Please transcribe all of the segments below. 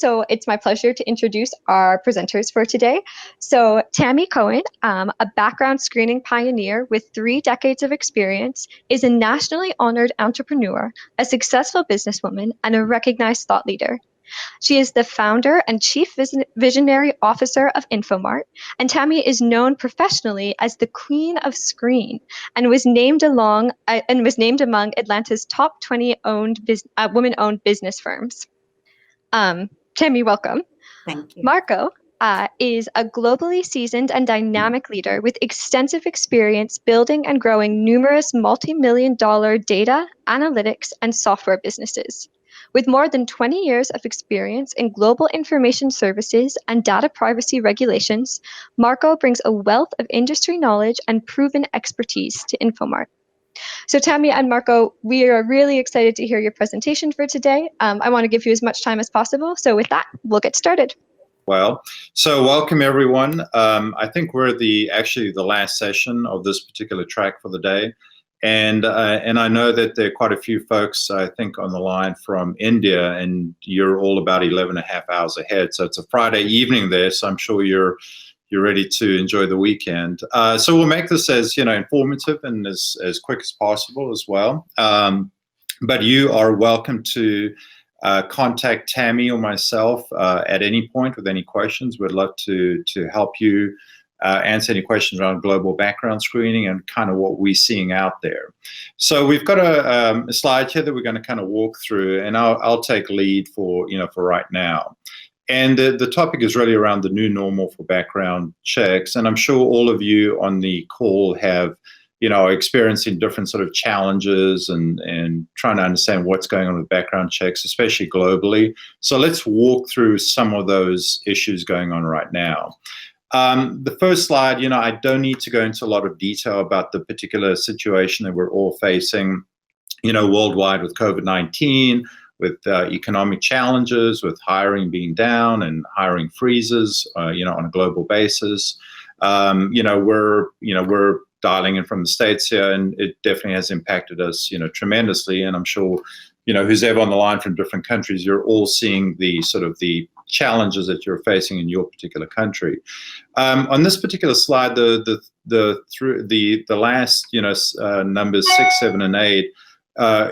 So it's my pleasure to introduce our presenters for today. So Tammy Cohen, a background screening pioneer with 3 decades of experience, is a nationally honored entrepreneur, a successful businesswoman, and a recognized thought leader. She is the founder and chief visionary officer of InfoMart, and Tammy is known professionally as the Queen of Screen, and was named among Atlanta's top 20 women-owned business firms. Tammy, welcome. Thank you. Marco is a globally seasoned and dynamic leader with extensive experience building and growing numerous multi-million-dollar data, analytics, and software businesses. With more than 20 years of experience in global information services and data privacy regulations, Marco brings a wealth of industry knowledge and proven expertise to InfoMart. So Tammy and Marco, we are really excited to hear your presentation for today. I want to give you as much time as possible. So with that, we'll get started. Well, so welcome everyone. I think we're actually the last session of this particular track for the day. And I know that there are quite a few folks, I think, on the line from India, and you're all about 11 and a half hours ahead. So it's a Friday evening there, so I'm sure you're ready to enjoy the weekend. So we'll make this as informative and as quick as possible as well. But you are welcome to contact Tammy or myself at any point with any questions. We'd love to help you answer any questions around global background screening and kind of what we're seeing out there. So we've got a slide here that we're going to kind of walk through, and I'll take lead for right now. And the topic is really around the new normal for background checks. And I'm sure all of you on the call have experiencing different sort of challenges and trying to understand what's going on with background checks, especially globally. So let's walk through some of those issues going on right now. The first slide, I don't need to go into a lot of detail about the particular situation that we're all facing, worldwide with COVID-19, with economic challenges, with hiring being down and hiring freezes, on a global basis. We're dialing in from the States here, and it definitely has impacted us, tremendously. And I'm sure, who's ever on the line from different countries, you're all seeing the sort of the challenges that you're facing in your particular country. On this particular slide, the last, numbers 6, 7, and 8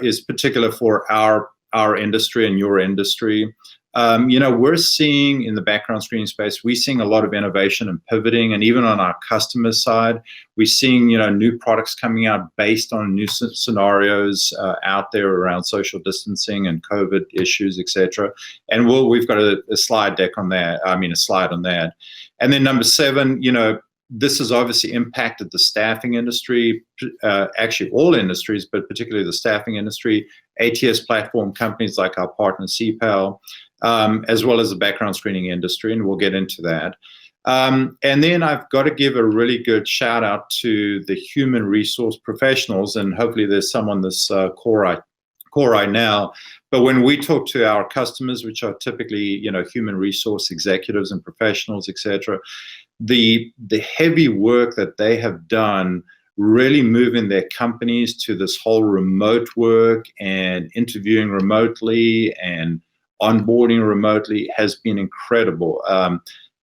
is particular for our industry and your industry. We're seeing in the background screening space, we're seeing a lot of innovation and pivoting, and even on our customer side, we're seeing new products coming out based on new scenarios out there around social distancing and COVID issues, etc. And we've got a slide deck on that. A slide on that. And then number 7, this has obviously impacted the staffing industry, actually all industries, but particularly the staffing industry, ATS platform companies like our partner Ceipal, as well as the background screening industry, and we'll get into that. And then I've got to give a really good shout out to the human resource professionals, and hopefully there's some on this call right now. But when we talk to our customers, which are typically human resource executives and professionals, etc., the heavy work that they have done really moving their companies to this whole remote work and interviewing remotely and onboarding remotely has been incredible.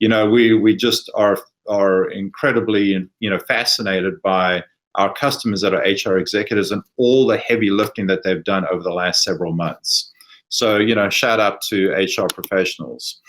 We just are incredibly fascinated by our customers that are HR executives and all the heavy lifting that they've done over the last several months. So shout out to HR professionals.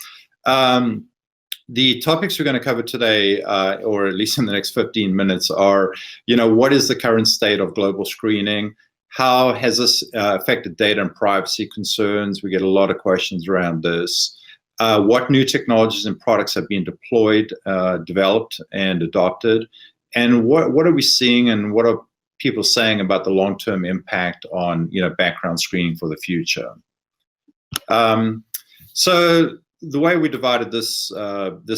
The topics we're going to cover today, or at least in the next 15 minutes, are, what is the current state of global screening? How has this affected data and privacy concerns? We get a lot of questions around this. What new technologies and products have been deployed, developed, and adopted? And what are we seeing, and what are people saying about the long-term impact on background screening for the future? So the way we divided this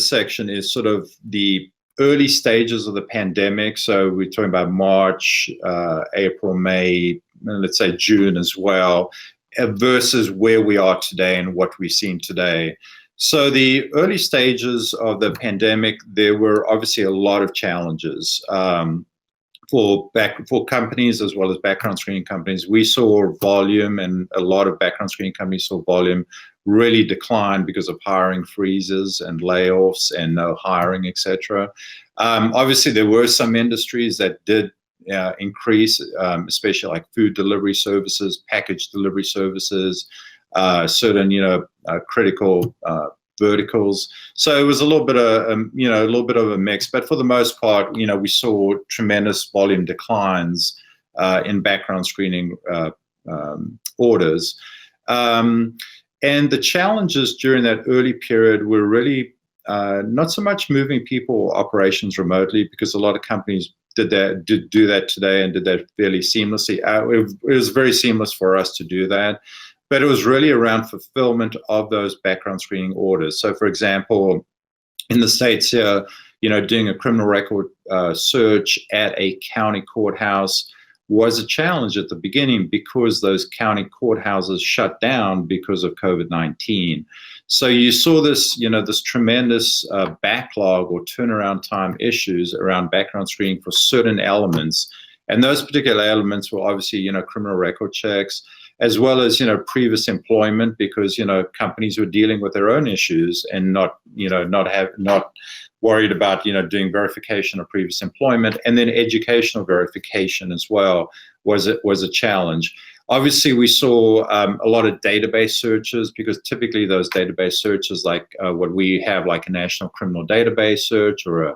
section is sort of the early stages of the pandemic. So we're talking about March, April, May, let's say June as well, versus where we are today and what we're seeing today. So the early stages of the pandemic, there were obviously a lot of challenges. for companies as well as background screening companies, we saw volume, and a lot of background screening companies saw volume really decline because of hiring freezes and layoffs and no hiring, etc. Obviously, there were some industries that did increase, especially like food delivery services, package delivery services, certain critical verticals. So it was a little bit of a mix, but for the most part, we saw tremendous volume declines in background screening orders. And the challenges during that early period were really not so much moving people or operations remotely, because a lot of companies did do that today and did that fairly seamlessly. It was very seamless for us to do that. But it was really around fulfillment of those background screening orders. So, for example, in the States here, doing a criminal record search at a county courthouse was a challenge at the beginning, because those county courthouses shut down because of COVID-19. So you saw this, this tremendous backlog or turnaround time issues around background screening for certain elements. And those particular elements were obviously, criminal record checks, as well as, previous employment, because, companies were dealing with their own issues and not worried about, doing verification of previous employment. And then educational verification as well was a challenge. Obviously, we saw a lot of database searches, because typically those database searches, like what we have, like a national criminal database search or a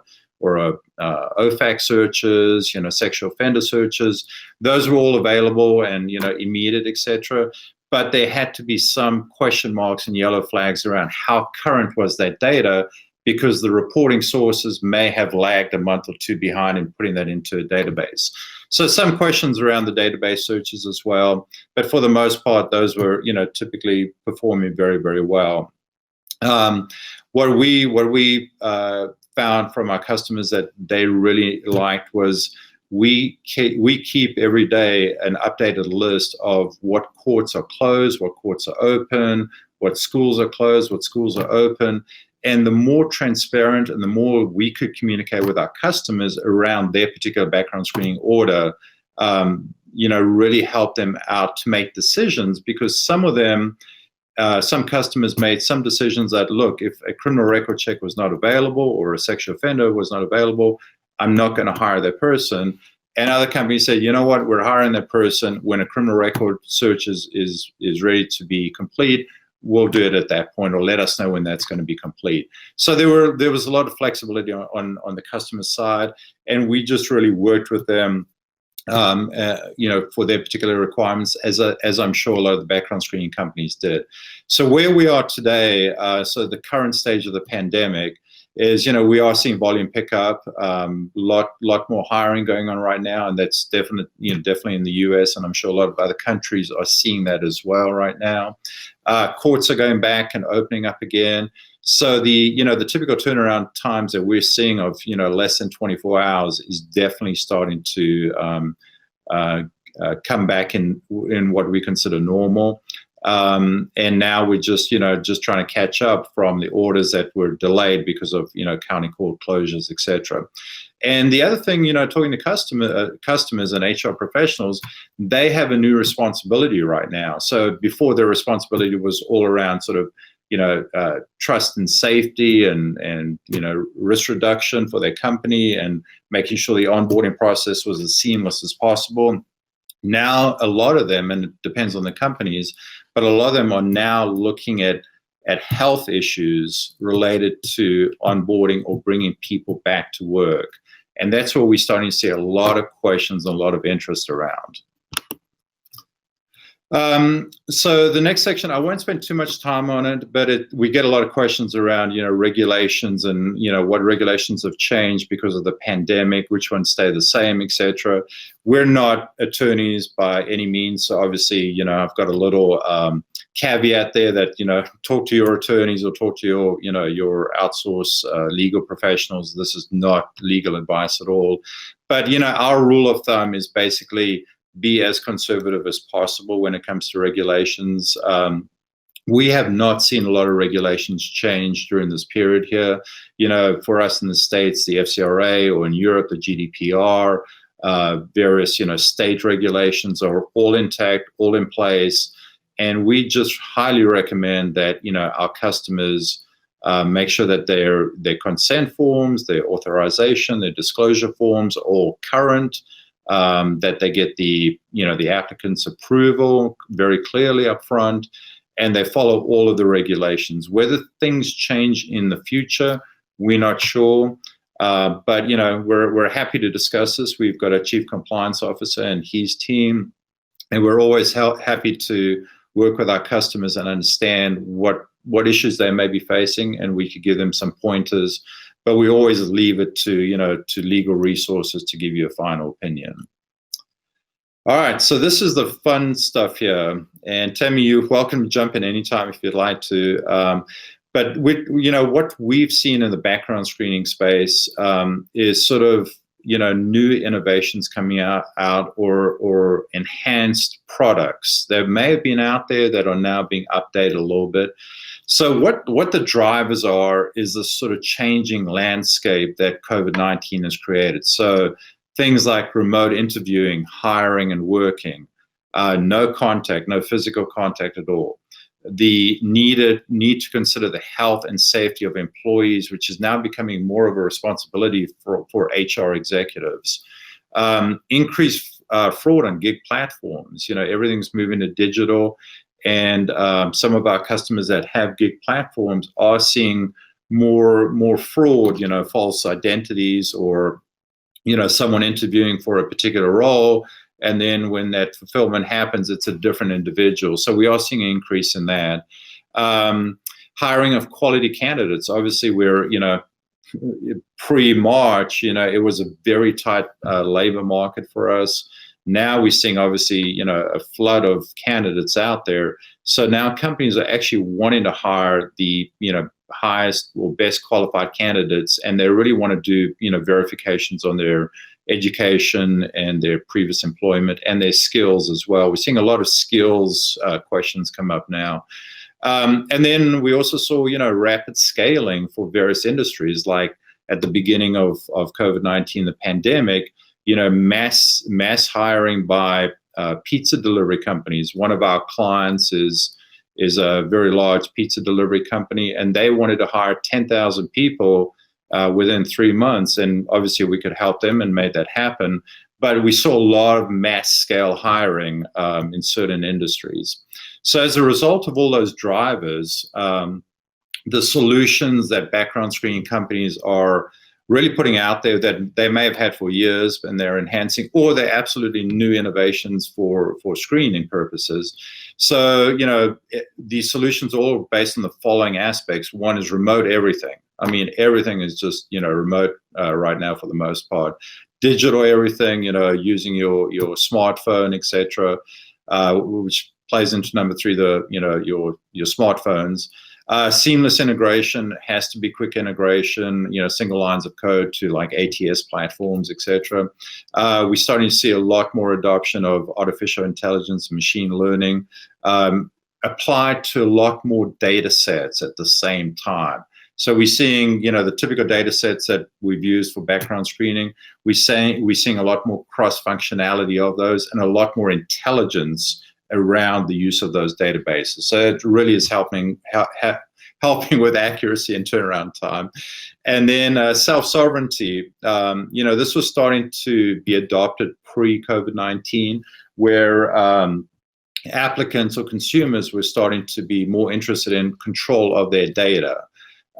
OFAC searches, sexual offender searches, those were all available and, immediate, etc. But there had to be some question marks and yellow flags around how current was that data, because the reporting sources may have lagged a month or two behind in putting that into a database. So some questions around the database searches as well. But for the most part, those were, typically performing very, very well. What we found from our customers that they really liked was we keep every day an updated list of what courts are closed, what courts are open, what schools are closed, what schools are open. And the more transparent and the more we could communicate with our customers around their particular background screening order, really helped them out to make decisions, because some of them, some customers made some decisions that, look, if a criminal record check was not available or a sexual offender was not available, I'm not going to hire that person. And other companies said, you know what, we're hiring that person when a criminal record search is ready to be complete. We'll do it at that point, or let us know when that's going to be complete. So there was a lot of flexibility on the customer side, and we just really worked with them, for their particular requirements, as I'm sure a lot of the background screening companies did. So where we are today, so the current stage of the pandemic is, we are seeing volume pick up, lot more hiring going on right now, and that's definitely in the US, and I'm sure a lot of other countries are seeing that as well right now. Courts are going back and opening up again. So the typical turnaround times that we're seeing of, less than 24 hours is definitely starting to come back in what we consider normal. And now we're just trying to catch up from the orders that were delayed because of, county court closures, etc. And the other thing, talking to customers and HR professionals, they have a new responsibility right now. So before, their responsibility was all around sort of, trust and safety and risk reduction for their company, and making sure the onboarding process was as seamless as possible. Now, a lot of them, and it depends on the companies, but a lot of them are now looking at health issues related to onboarding or bringing people back to work. And that's where we're starting to see a lot of questions and a lot of interest around. So the next section, I won't spend too much time on it, but we get a lot of questions around, regulations and, what regulations have changed because of the pandemic, which ones stay the same, etc. We're not attorneys by any means. So obviously, I've got a little caveat there that, talk to your attorneys or talk to your outsource legal professionals. This is not legal advice at all. But, our rule of thumb is basically be as conservative as possible when it comes to regulations. We have not seen a lot of regulations change during this period here. For us in the States, the FCRA, or in Europe, the GDPR, various, state regulations are all intact, all in place. And we just highly recommend that, our customers make sure that their consent forms, their authorization, their disclosure forms are all current, that they get the applicant's approval very clearly up front, and they follow all of the regulations. Whether things change in the future, we're not sure. But we're happy to discuss this. We've got a chief compliance officer and his team, and we're always happy to work with our customers and understand what issues they may be facing, and we could give them some pointers. But we always leave it to legal resources to give you a final opinion. All right, so this is the fun stuff here, and Tammy, you're welcome to jump in anytime if you'd like to. But what we've seen in the background screening space is sort of new innovations coming out or enhanced products that may have been out there that are now being updated a little bit. So what the drivers are is the sort of changing landscape that COVID-19 has created. So things like remote interviewing, hiring and working, no contact, no physical contact at all. The need to consider the health and safety of employees, which is now becoming more of a responsibility for HR executives. Increased fraud on gig platforms. Everything's moving to digital, and some of our customers that have gig platforms are seeing more fraud. False identities, or someone interviewing for a particular role, and then when that fulfillment happens, it's a different individual. So we are seeing an increase in that. Hiring of quality candidates. Obviously, we're, pre-March, it was a very tight labor market for us. Now we're seeing, obviously, a flood of candidates out there. So now companies are actually wanting to hire the, highest or best qualified candidates, and they really want to do, verifications on their education and their previous employment and their skills as well. We're seeing a lot of skills questions come up now. And then we also saw, rapid scaling for various industries, like at the beginning of COVID-19, the pandemic, mass hiring by pizza delivery companies. One of our clients is a very large pizza delivery company, and they wanted to hire 10,000 people within 3 months, and obviously we could help them and made that happen. But we saw a lot of mass scale hiring in certain industries. So as a result of all those drivers, the solutions that background screening companies are really putting out there that they may have had for years, and they're enhancing, or they're absolutely new innovations for screening purposes. So, these solutions are all based on the following aspects. One is remote everything. I mean, everything is just, remote right now for the most part. Digital everything, using your smartphone, etc., which plays into number 3, your smartphones. Seamless integration. Has to be quick integration, single lines of code to like ATS platforms, etc. We're starting to see a lot more adoption of artificial intelligence, machine learning, applied to a lot more data sets at the same time. So we're seeing, the typical data sets that we've used for background screening, we're seeing a lot more cross-functionality of those, and a lot more intelligence around the use of those databases. So it really is helping with accuracy and turnaround time. And then self-sovereignty. This was starting to be adopted pre-COVID-19, where applicants or consumers were starting to be more interested in control of their data.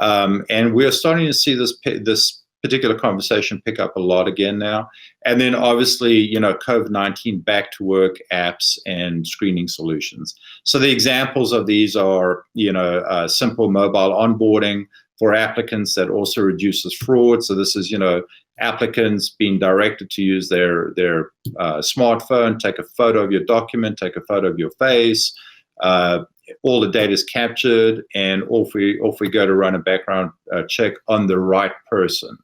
And we're starting to see this particular conversation pick up a lot again now. And then obviously, COVID-19 back to work apps and screening solutions. So the examples of these are, simple mobile onboarding for applicants that also reduces fraud. So this is, applicants being directed to use their smartphone, take a photo of your document, take a photo of your face. All the data is captured, and off we go to run a background check on the right person.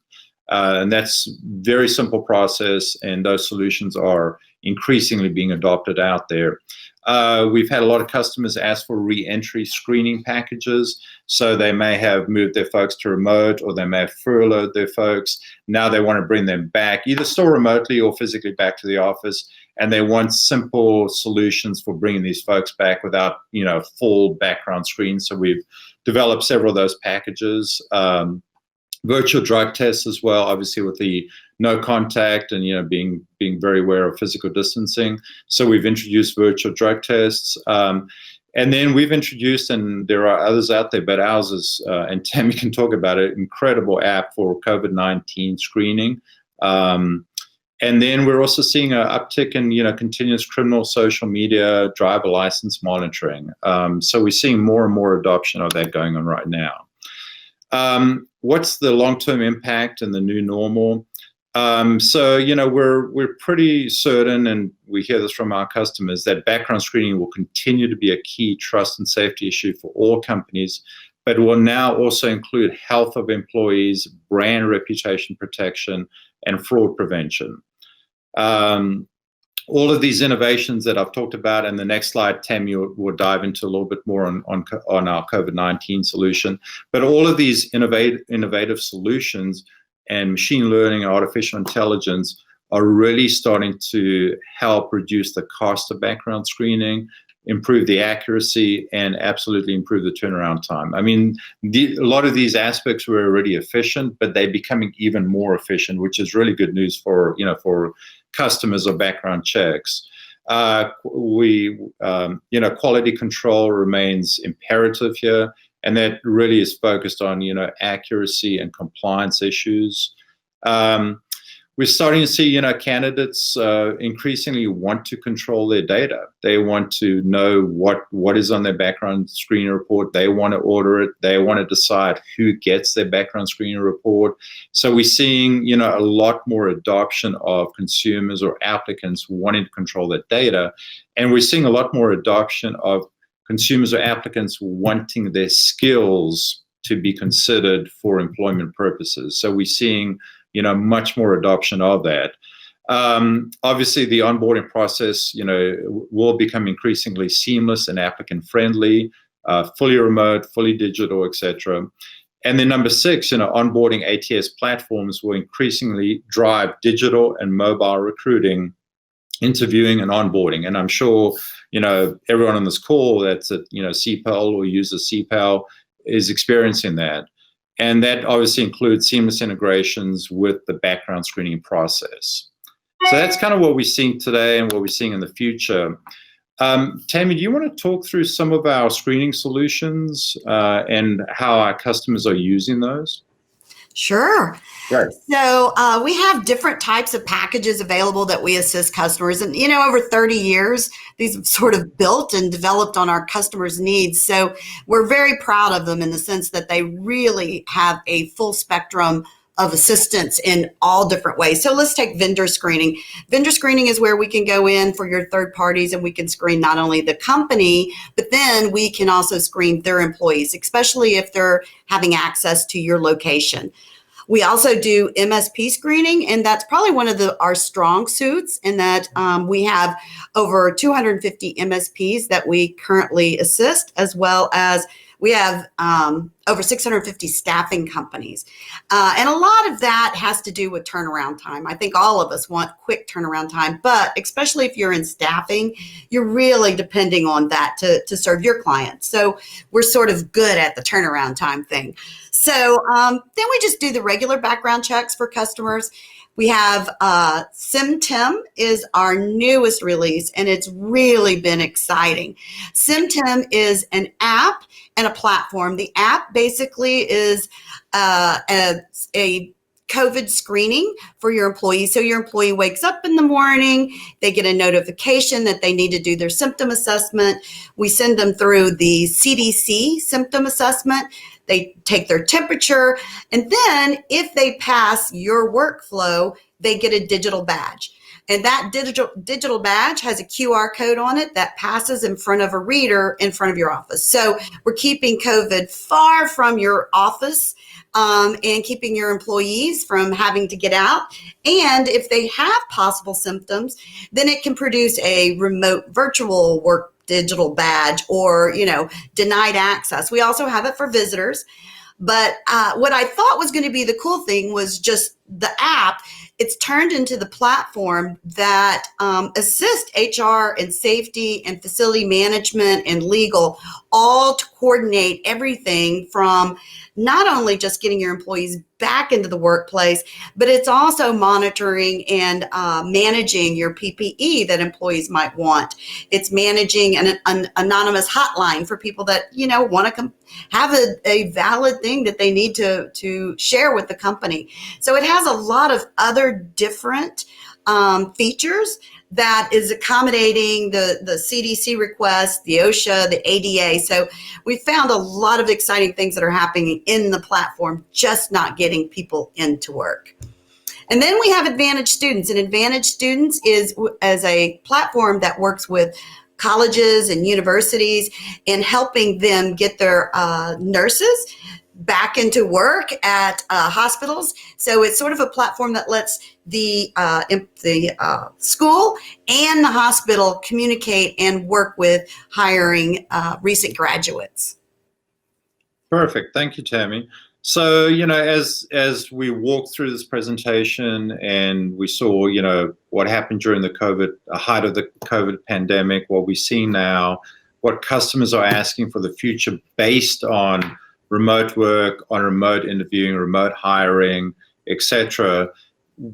And that's a very simple process, and those solutions are increasingly being adopted out there. We've had a lot of customers ask for re-entry screening packages. So they may have moved their folks to remote, or they may have furloughed their folks. Now they want to bring them back, either still remotely or physically back to the office. And they want simple solutions for bringing these folks back without, full background screens. So we've developed several of those packages. Virtual drug tests as well, obviously with the no contact and being very aware of physical distancing. So we've introduced virtual drug tests, and then we've introduced, and there are others out there, but ours is, and Tammy can talk about it, incredible app for COVID-19 screening. And then we're also seeing an uptick in continuous criminal social media driver license monitoring. So we're seeing more and more adoption of that going on right now. What's the long-term impact and the new normal? So we're pretty certain, and we hear this from our customers, that background screening will continue to be a key trust and safety issue for all companies, but will now also include health of employees, brand reputation protection, and fraud prevention. All of these innovations that I've talked about, and the next slide, Tammy will dive into a little bit more on our COVID-19 solution. But all of these innovative solutions and machine learning and artificial intelligence are really starting to help reduce the cost of background screening, improve the accuracy, and absolutely improve the turnaround time. I mean, a lot of these aspects were already efficient, but they're becoming even more efficient, which is really good news for customers or background checks. Quality control remains imperative here, and that really is focused on accuracy and compliance issues. We're starting to see candidates increasingly want to control their data. They want to know what is on their background screening report. They want to order it. They want to decide who gets their background screening report. So we're seeing a lot more adoption of consumers or applicants wanting to control that data, and we're seeing a lot more adoption of consumers or applicants wanting their skills to be considered for employment purposes. So we're seeing much more adoption of that. Obviously, the onboarding process, will become increasingly seamless and applicant friendly, fully remote, fully digital, etc. And then number 6, onboarding ATS platforms will increasingly drive digital and mobile recruiting, interviewing, and onboarding. And I'm sure, everyone on this call that's at, Ceipal or uses Ceipal is experiencing that. And that obviously includes seamless integrations with the background screening process. So that's kind of what we're seeing today and what we're seeing in the future. Tammy, do you want to talk through some of our screening solutions and how our customers are using those? Sure. Right. So we have different types of packages available that we assist customers. And, over 30 years, these have sort of built and developed on our customers' needs. So we're very proud of them in the sense that they really have a full spectrum of assistance in all different ways. So let's take vendor screening. Vendor screening is where we can go in for your third parties and we can screen not only the company, but then we can also screen their employees, especially if they're having access to your location. We also do MSP screening, and that's probably one of our strong suits in that we have over 250 MSPs that we currently assist, as well as we have over 650 staffing companies. And a lot of that has to do with turnaround time. I think all of us want quick turnaround time, but especially if you're in staffing, you're really depending on that to serve your clients. So we're sort of good at the turnaround time thing. So then we just do the regular background checks for customers. We have SimTim is our newest release, and it's really been exciting. SimTim is an app and a platform. The app basically is a COVID screening for your employees. So your employee wakes up in the morning, they get a notification that they need to do their symptom assessment. We send them through the CDC symptom assessment. They take their temperature, and then if they pass your workflow, they get a digital badge. And that digital badge has a QR code on it that passes in front of a reader in front of your office. So we're keeping COVID far from your office, and keeping your employees from having to get out. And if they have possible symptoms, then it can produce a remote virtual work digital badge, or, denied access. We also have it for visitors. But what I thought was going to be the cool thing was just the app. It's turned into the platform that assists HR and safety and facility management and legal, all to coordinate everything from not only just getting your employees back into the workplace, but it's also monitoring and managing your PPE that employees might want. It's managing an anonymous hotline for people that, want to have a valid thing that they need to share with the company. So it has a lot of other different features that is accommodating the CDC requests, the OSHA, the ADA. So we found a lot of exciting things that are happening in the platform, just not getting people into work. And then we have Advantage Students. And Advantage Students is as a platform that works with colleges and universities in helping them get their nurses back into work at hospitals. So it's sort of a platform that lets the school and the hospital communicate and work with hiring recent graduates. Perfect. Thank you, Tammy. So, as we walked through this presentation and we saw, what happened during the height of the COVID pandemic, what we see now, what customers are asking for the future based on remote work, on remote interviewing, remote hiring, etc.,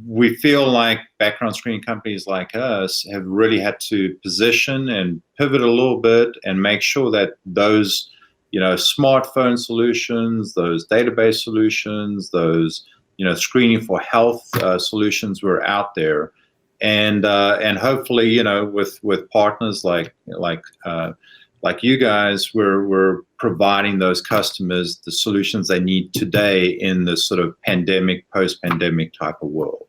we feel like background screening companies like us have really had to position and pivot a little bit and make sure that those smartphone solutions, those database solutions, those screening for health solutions were out there, and hopefully with partners like you guys, we're providing those customers the solutions they need today in this sort of pandemic, post-pandemic type of world.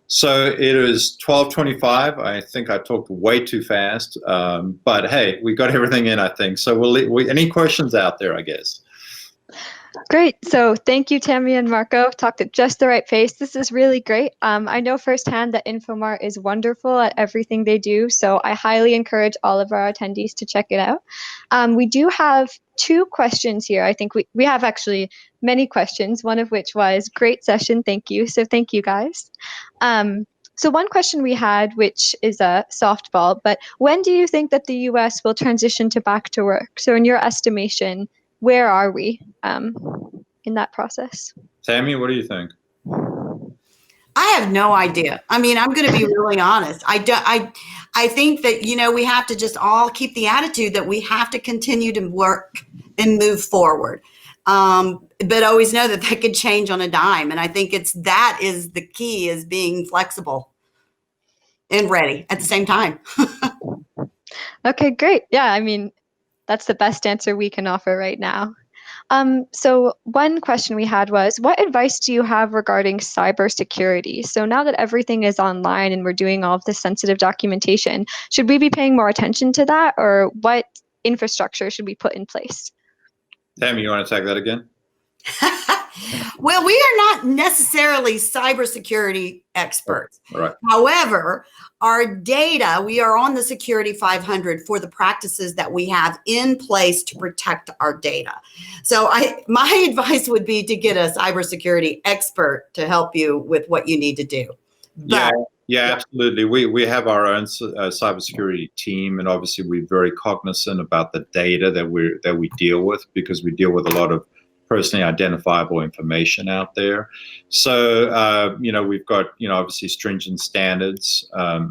So it is 12:25. I think I talked way too fast, but hey, we got everything in, I think. So any questions out there, I guess? Great. So thank you, Tammy and Marco. Talked at just the right pace. This is really great. I know firsthand that InfoMart is wonderful at everything they do, so I highly encourage all of our attendees to check it out. We do have 2 questions here. I think we have actually many questions, one of which was, great session, thank you. So thank you, guys. So one question we had, which is a softball, but when do you think that the US will transition to back to work? So in your estimation, where are we in that process? Tammy, what do you think? I have no idea. I mean, I'm going to be really honest. I think that, we have to just all keep the attitude that we have to continue to work and move forward. But always know that could change on a dime. And I think that is the key, is being flexible and ready at the same time. Okay, great. Yeah, I mean, that's the best answer we can offer right now. So one question we had was, what advice do you have regarding cybersecurity? So now that everything is online and we're doing all of this sensitive documentation, should we be paying more attention to that, or what infrastructure should we put in place? Tammy, you want to take that again? Well, we are not necessarily cybersecurity experts. Right. However, our data, we are on the Security 500 for the practices that we have in place to protect our data. So my advice would be to get a cybersecurity expert to help you with what you need to do. Yeah, absolutely. We have our own cybersecurity team, and obviously we're very cognizant about the data that we deal with, because we deal with a lot of personally identifiable information out there. So, we've got, obviously stringent standards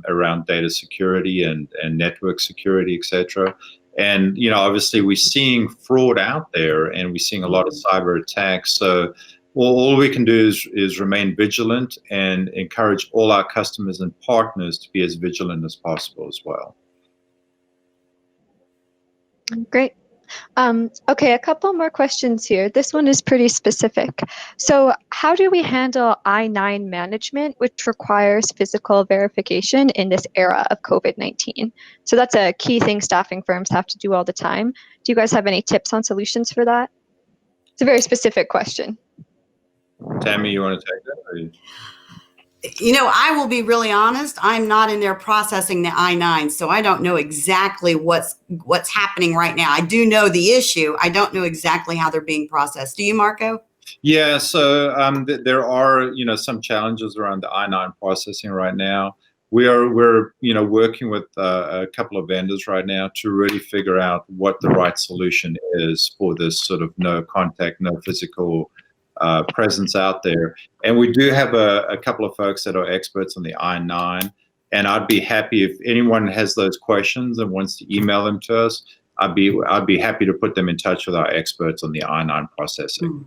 around data security and network security, et cetera. And, obviously we're seeing fraud out there, and we're seeing a lot of cyber attacks. So all we can do is remain vigilant and encourage all our customers and partners to be as vigilant as possible as well. Great. Okay, a couple more questions here. This one is pretty specific. So, how do we handle I-9 management, which requires physical verification in this era of COVID-19? So that's a key thing staffing firms have to do all the time. Do you guys have any tips on solutions for that? It's a very specific question. Tammy, you want to take that? Or I will be really honest. I'm not in there processing the I-9, so I don't know exactly what's happening right now. I do know the issue. I don't know exactly how they're being processed. Do you, Marco? Yeah, so there are some challenges around the I-9 processing right now. We're working with a couple of vendors right now to really figure out what the right solution is for this sort of no contact, no physical presence out there. And we do have a couple of folks that are experts on the I-9. And I'd be happy if anyone has those questions and wants to email them to us. I'd be happy to put them in touch with our experts on the I-9 processing.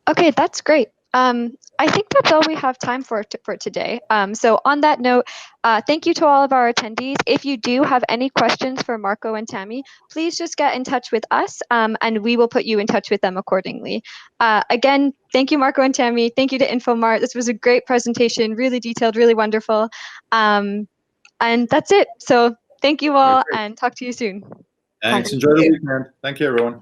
Okay, that's great. I think that's all we have time for today. So on that note, thank you to all of our attendees. If you do have any questions for Marco and Tammy, please just get in touch with us, and we will put you in touch with them accordingly. Again, thank you, Marco and Tammy. Thank you to InfoMart. This was a great presentation, really detailed, really wonderful. And that's it. So thank you all, and talk to you soon. Thanks. Enjoy the weekend. Thank you, everyone.